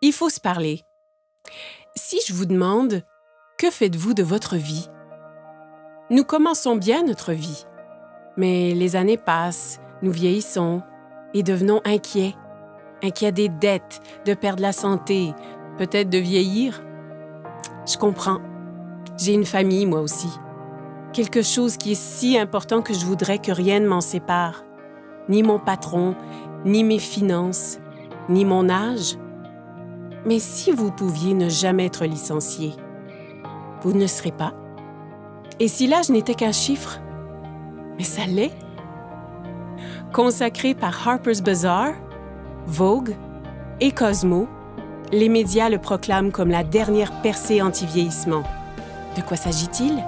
Il faut se parler. Si je vous demande, que faites-vous de votre vie? Nous commençons bien notre vie, mais les années passent, nous vieillissons et devenons inquiets. Inquiets des dettes, de perdre la santé, peut-être de vieillir. Je comprends. J'ai une famille, moi aussi. Quelque chose qui est si important que je voudrais que rien ne m'en sépare. Ni mon patron, ni mes finances, ni mon âge. Mais si vous pouviez ne jamais être licencié, vous ne serez pas. Et si l'âge n'était qu'un chiffre? Mais ça l'est. Consacré par Harper's Bazaar, Vogue et Cosmo, les médias le proclament comme la dernière percée anti-vieillissement. De quoi s'agit-il?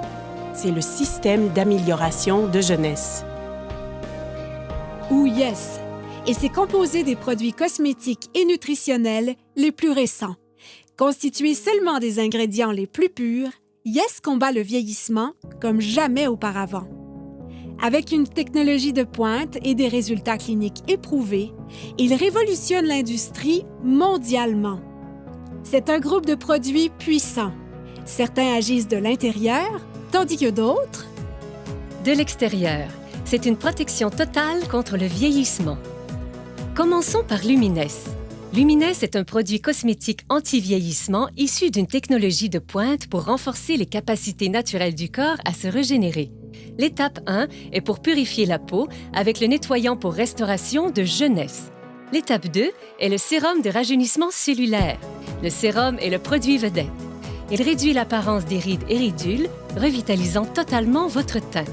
C'est le système d'amélioration de jeunesse. Ou Yes, et c'est composé des produits cosmétiques et nutritionnels les plus récents. Constitué seulement des ingrédients les plus purs, Yes combat le vieillissement comme jamais auparavant. Avec une technologie de pointe et des résultats cliniques éprouvés, il révolutionne l'industrie mondialement. C'est un groupe de produits puissants. Certains agissent de l'intérieur, tandis que d'autres... De l'extérieur. C'est une protection totale contre le vieillissement. Commençons par Lumines. Lumines est un produit cosmétique anti-vieillissement issu d'une technologie de pointe pour renforcer les capacités naturelles du corps à se régénérer. L'étape 1 est pour purifier la peau avec le nettoyant pour restauration de jeunesse. L'étape 2 est le sérum de rajeunissement cellulaire. Le sérum est le produit vedette. Il réduit l'apparence des rides et ridules, revitalisant totalement votre teint.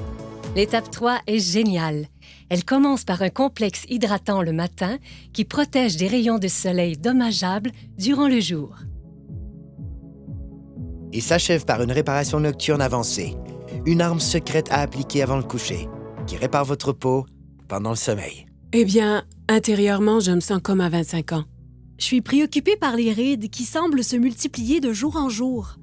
L'étape 3 est géniale. Elle commence par un complexe hydratant le matin qui protège des rayons de soleil dommageables durant le jour. Et s'achève par une réparation nocturne avancée, une arme secrète à appliquer avant le coucher, qui répare votre peau pendant le sommeil. Eh bien, intérieurement, je me sens comme à 25 ans. Je suis préoccupée par les rides qui semblent se multiplier de jour en jour.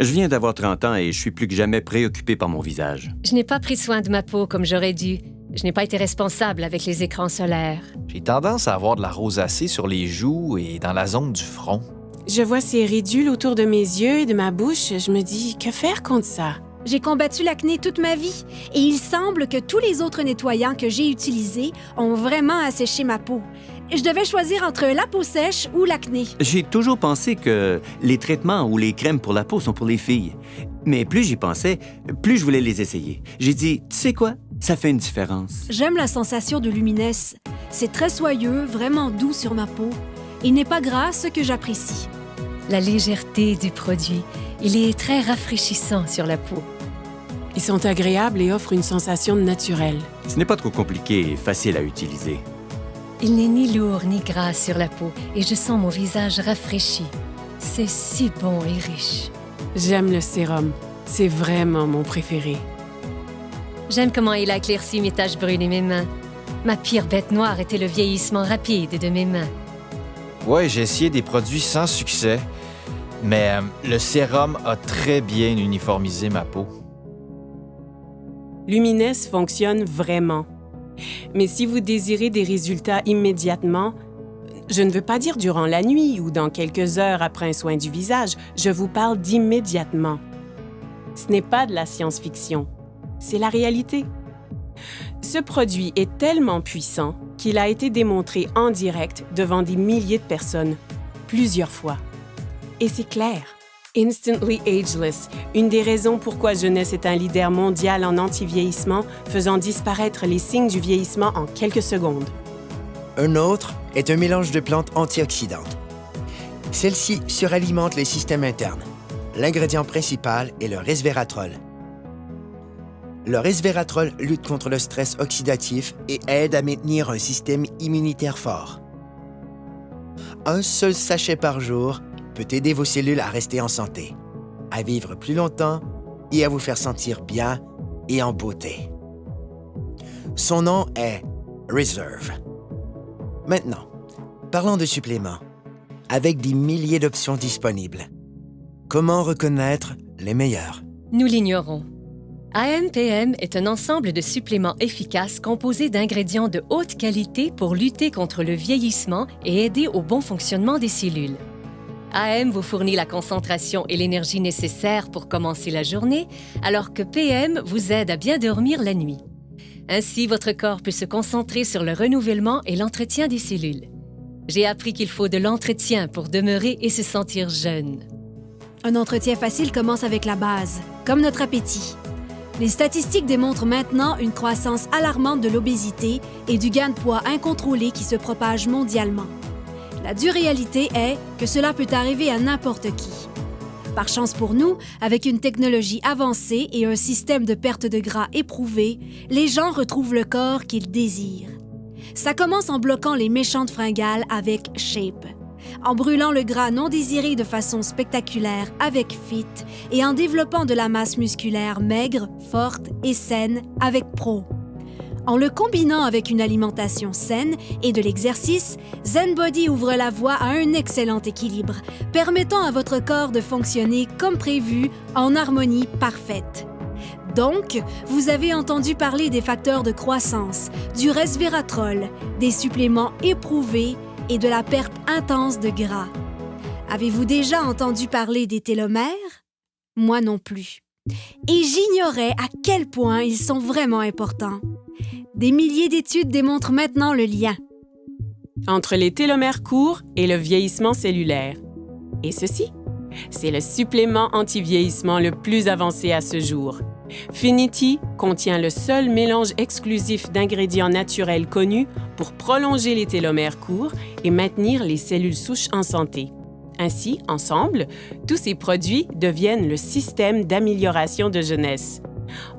Je viens d'avoir 30 ans et je suis plus que jamais préoccupé par mon visage. Je n'ai pas pris soin de ma peau comme j'aurais dû. Je n'ai pas été responsable avec les écrans solaires. J'ai tendance à avoir de la rosacée sur les joues et dans la zone du front. Je vois ces ridules autour de mes yeux et de ma bouche. Je me dis, que faire contre ça? J'ai combattu l'acné toute ma vie et il semble que tous les autres nettoyants que j'ai utilisés ont vraiment asséché ma peau. Je devais choisir entre la peau sèche ou l'acné. J'ai toujours pensé que les traitements ou les crèmes pour la peau sont pour les filles. Mais plus j'y pensais, plus je voulais les essayer. J'ai dit, tu sais quoi? Ça fait une différence. J'aime la sensation de Lumines. C'est très soyeux, vraiment doux sur ma peau. Il n'est pas gras, ce que j'apprécie. La légèreté du produit. Il est très rafraîchissant sur la peau. Ils sont agréables et offrent une sensation naturelle. Ce n'est pas trop compliqué et facile à utiliser. Il n'est ni lourd ni gras sur la peau et je sens mon visage rafraîchi. C'est si bon et riche. J'aime le sérum. C'est vraiment mon préféré. J'aime comment il a éclairci mes taches brunes et mes mains. Ma pire bête noire était le vieillissement rapide de mes mains. Ouais, j'ai essayé des produits sans succès, mais le sérum a très bien uniformisé ma peau. Lumines fonctionne vraiment. Mais si vous désirez des résultats immédiatement, je ne veux pas dire durant la nuit ou dans quelques heures après un soin du visage, je vous parle d'immédiatement. Ce n'est pas de la science-fiction, c'est la réalité. Ce produit est tellement puissant qu'il a été démontré en direct devant des milliers de personnes, plusieurs fois. Et c'est clair. Instantly Ageless, une des raisons pourquoi Jeunesse est un leader mondial en anti-vieillissement, faisant disparaître les signes du vieillissement en quelques secondes. Un autre est un mélange de plantes antioxydantes. Celles-ci suralimentent les systèmes internes. L'ingrédient principal est le resveratrol. Le resveratrol lutte contre le stress oxydatif et aide à maintenir un système immunitaire fort. Un seul sachet par jour peut aider vos cellules à rester en santé, à vivre plus longtemps et à vous faire sentir bien et en beauté. Son nom est Reserve. Maintenant, parlons de suppléments. Avec des milliers d'options disponibles, comment reconnaître les meilleurs? Nous l'ignorons. AMPM est un ensemble de suppléments efficaces composés d'ingrédients de haute qualité pour lutter contre le vieillissement et aider au bon fonctionnement des cellules. AM vous fournit la concentration et l'énergie nécessaires pour commencer la journée, alors que PM vous aide à bien dormir la nuit. Ainsi, votre corps peut se concentrer sur le renouvellement et l'entretien des cellules. J'ai appris qu'il faut de l'entretien pour demeurer et se sentir jeune. Un entretien facile commence avec la base, comme notre appétit. Les statistiques démontrent maintenant une croissance alarmante de l'obésité et du gain de poids incontrôlé qui se propage mondialement. La dure réalité est que cela peut arriver à n'importe qui. Par chance pour nous, avec une technologie avancée et un système de perte de gras éprouvé, les gens retrouvent le corps qu'ils désirent. Ça commence en bloquant les méchantes fringales avec Shape, en brûlant le gras non désiré de façon spectaculaire avec Fit et en développant de la masse musculaire maigre, forte et saine avec Pro. En le combinant avec une alimentation saine et de l'exercice, ZenBody ouvre la voie à un excellent équilibre, permettant à votre corps de fonctionner comme prévu en harmonie parfaite. Donc, vous avez entendu parler des facteurs de croissance, du resveratrol, des suppléments éprouvés et de la perte intense de gras. Avez-vous déjà entendu parler des télomères? Moi non plus. Et j'ignorais à quel point ils sont vraiment importants. Des milliers d'études démontrent maintenant le lien entre les télomères courts et le vieillissement cellulaire. Et ceci, c'est le supplément anti-vieillissement le plus avancé à ce jour. Finity contient le seul mélange exclusif d'ingrédients naturels connus pour prolonger les télomères courts et maintenir les cellules souches en santé. Ainsi, ensemble, tous ces produits deviennent le système d'amélioration de jeunesse.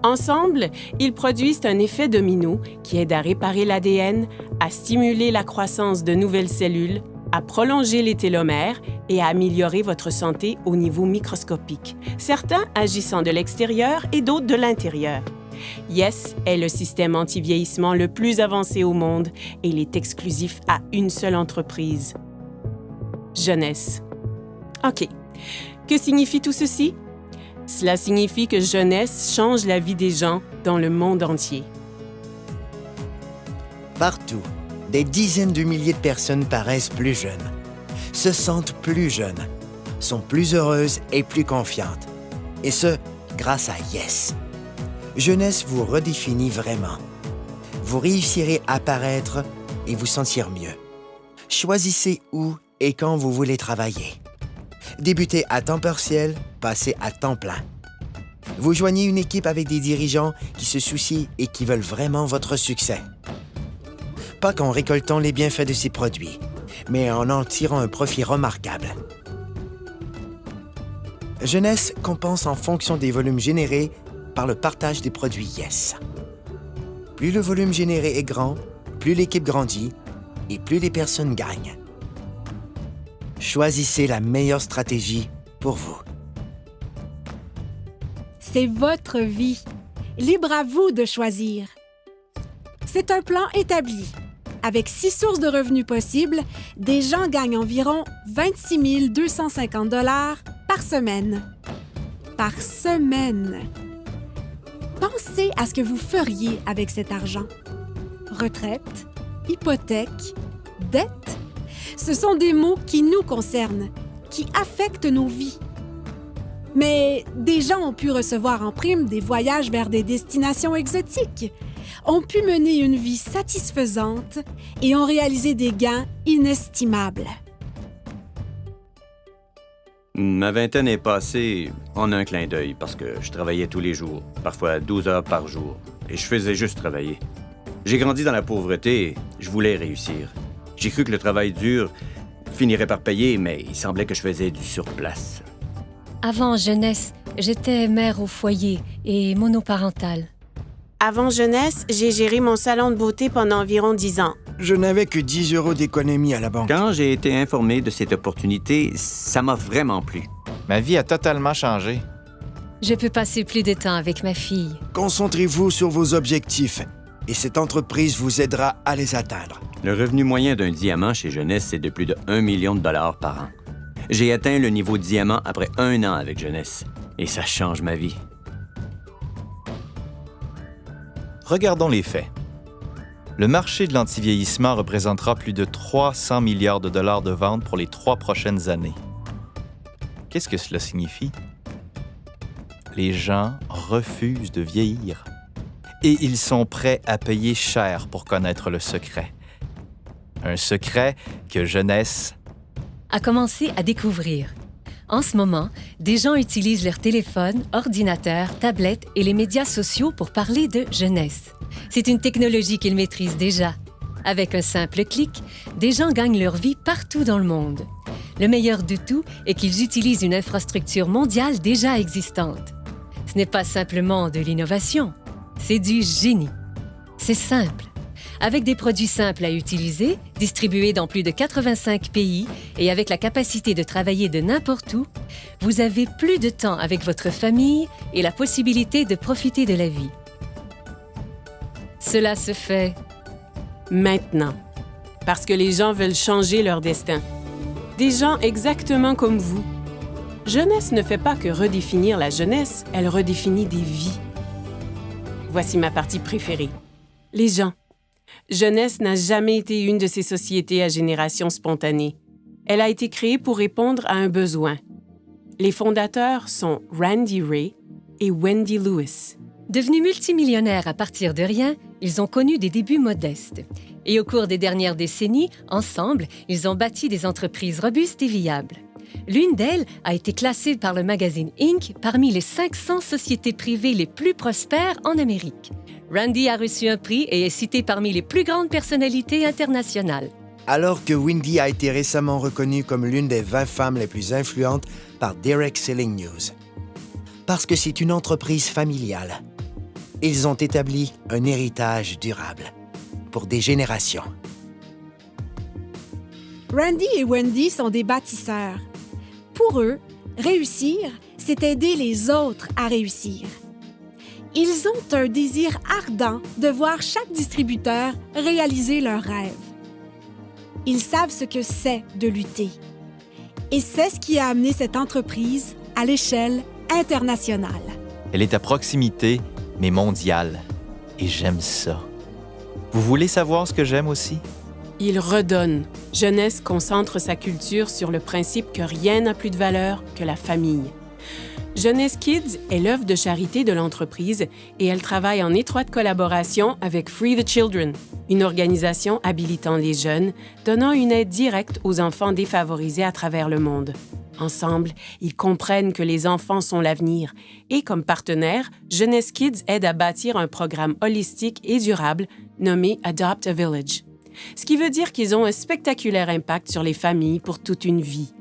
Ensemble, ils produisent un effet domino qui aide à réparer l'ADN, à stimuler la croissance de nouvelles cellules, à prolonger les télomères et à améliorer votre santé au niveau microscopique, certains agissant de l'extérieur et d'autres de l'intérieur. Yes est le système anti-vieillissement le plus avancé au monde et il est exclusif à une seule entreprise. Jeunesse. OK. Que signifie tout ceci? Cela signifie que jeunesse change la vie des gens dans le monde entier. Partout, des dizaines de milliers de personnes paraissent plus jeunes, se sentent plus jeunes, sont plus heureuses et plus confiantes. Et ce, grâce à Yes. Jeunesse vous redéfinit vraiment. Vous réussirez à paraître et vous sentir mieux. Choisissez où et quand vous voulez travailler. Débutez à temps partiel, passez à temps plein. Vous joignez une équipe avec des dirigeants qui se soucient et qui veulent vraiment votre succès. Pas qu'en récoltant les bienfaits de ces produits, mais en tirant un profit remarquable. Jeunesse compense en fonction des volumes générés par le partage des produits Yes. Plus le volume généré est grand, plus l'équipe grandit et plus les personnes gagnent. Choisissez la meilleure stratégie pour vous. C'est votre vie. Libre à vous de choisir. C'est un plan établi. Avec 6 sources de revenus possibles, des gens gagnent environ 26 250 $ par semaine. Par semaine. Pensez à ce que vous feriez avec cet argent. Retraite, hypothèque, dette. Ce sont des mots qui nous concernent, qui affectent nos vies. Mais des gens ont pu recevoir en prime des voyages vers des destinations exotiques, ont pu mener une vie satisfaisante et ont réalisé des gains inestimables. Ma vingtaine est passée en un clin d'œil parce que je travaillais tous les jours, parfois 12 heures par jour, et je faisais juste travailler. J'ai grandi dans la pauvreté et je voulais réussir. J'ai cru que le travail dur finirait par payer, mais il semblait que je faisais du surplace. Avant jeunesse, j'étais mère au foyer et monoparentale. Avant jeunesse, j'ai géré mon salon de beauté pendant environ 10 ans. Je n'avais que 10 € d'économie à la banque. Quand j'ai été informé de cette opportunité, ça m'a vraiment plu. Ma vie a totalement changé. Je peux passer plus de temps avec ma fille. Concentrez-vous sur vos objectifs et cette entreprise vous aidera à les atteindre. Le revenu moyen d'un diamant chez Jeunesse, c'est de plus de 1 million de dollars par an. J'ai atteint le niveau diamant après 1 an avec Jeunesse. Et ça change ma vie. Regardons les faits. Le marché de l'antivieillissement représentera plus de 300 milliards de dollars de ventes pour les 3 prochaines années. Qu'est-ce que cela signifie? Les gens refusent de vieillir. Et ils sont prêts à payer cher pour connaître le secret. Un secret que Jeunesse A commencé à découvrir. En ce moment, des gens utilisent leur téléphone, ordinateur, tablette et les médias sociaux pour parler de jeunesse. C'est une technologie qu'ils maîtrisent déjà. Avec un simple clic, des gens gagnent leur vie partout dans le monde. Le meilleur de tout est qu'ils utilisent une infrastructure mondiale déjà existante. Ce n'est pas simplement de l'innovation, c'est du génie. C'est simple. Avec des produits simples à utiliser, distribués dans plus de 85 pays et avec la capacité de travailler de n'importe où, vous avez plus de temps avec votre famille et la possibilité de profiter de la vie. Cela se fait Maintenant. Parce que les gens veulent changer leur destin. Des gens exactement comme vous. Jeunesse ne fait pas que redéfinir la jeunesse, elle redéfinit des vies. Voici ma partie préférée. Les gens. Jeunesse n'a jamais été une de ces sociétés à génération spontanée. Elle a été créée pour répondre à un besoin. Les fondateurs sont Randy Ray et Wendy Lewis. Devenus multimillionnaires à partir de rien, ils ont connu des débuts modestes. Et au cours des dernières décennies, ensemble, ils ont bâti des entreprises robustes et viables. L'une d'elles a été classée par le magazine Inc. parmi les 500 sociétés privées les plus prospères en Amérique. Randy a reçu un prix et est cité parmi les plus grandes personnalités internationales. Alors que Wendy a été récemment reconnue comme l'une des 20 femmes les plus influentes par Direct Selling News. Parce que c'est une entreprise familiale. Ils ont établi un héritage durable pour des générations. Randy et Wendy sont des bâtisseurs. Pour eux, réussir, c'est aider les autres à réussir. Ils ont un désir ardent de voir chaque distributeur réaliser leurs rêves. Ils savent ce que c'est de lutter. Et c'est ce qui a amené cette entreprise à l'échelle internationale. Elle est à proximité, mais mondiale. Et j'aime ça. Vous voulez savoir ce que j'aime aussi? Il redonne. Jeunesse concentre sa culture sur le principe que rien n'a plus de valeur que la famille. Jeunesse Kids est l'œuvre de charité de l'entreprise et elle travaille en étroite collaboration avec Free the Children, une organisation habilitant les jeunes, donnant une aide directe aux enfants défavorisés à travers le monde. Ensemble, ils comprennent que les enfants sont l'avenir et, comme partenaire, Jeunesse Kids aide à bâtir un programme holistique et durable nommé Adopt a Village. Ce qui veut dire qu'ils ont un spectaculaire impact sur les familles pour toute une vie.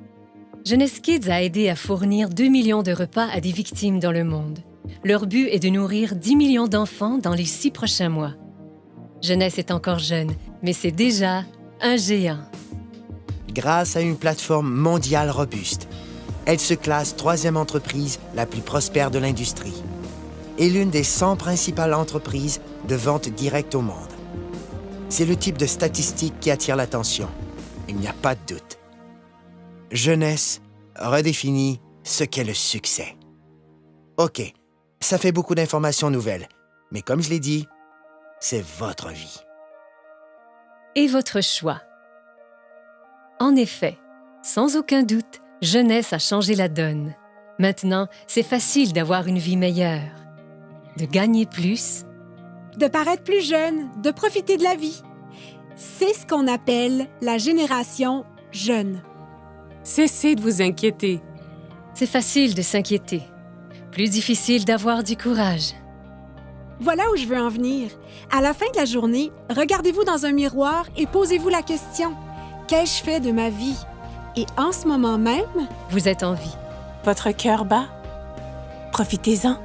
Jeunesse Kids a aidé à fournir 2 millions de repas à des victimes dans le monde. Leur but est de nourrir 10 millions d'enfants dans les 6 prochains mois. Jeunesse est encore jeune, mais c'est déjà un géant. Grâce à une plateforme mondiale robuste, elle se classe 3e entreprise la plus prospère de l'industrie et l'une des 100 principales entreprises de vente directe au monde. C'est le type de statistique qui attire l'attention. Il n'y a pas de doute. Jeunesse redéfinit ce qu'est le succès. OK, ça fait beaucoup d'informations nouvelles, mais comme je l'ai dit, c'est votre vie. Et votre choix. En effet, sans aucun doute, Jeunesse a changé la donne. Maintenant, c'est facile d'avoir une vie meilleure, de gagner plus, De paraître plus jeune, de profiter de la vie. C'est ce qu'on appelle la génération jeune. Cessez de vous inquiéter. c'est facile de s'inquiéter. Plus difficile d'avoir du courage. Voilà où je veux en venir. À la fin de la journée, regardez-vous dans un miroir et posez-vous la question. Qu'ai-je fait de ma vie? Et en ce moment même, Vous êtes en vie. Votre cœur bat? Profitez-en.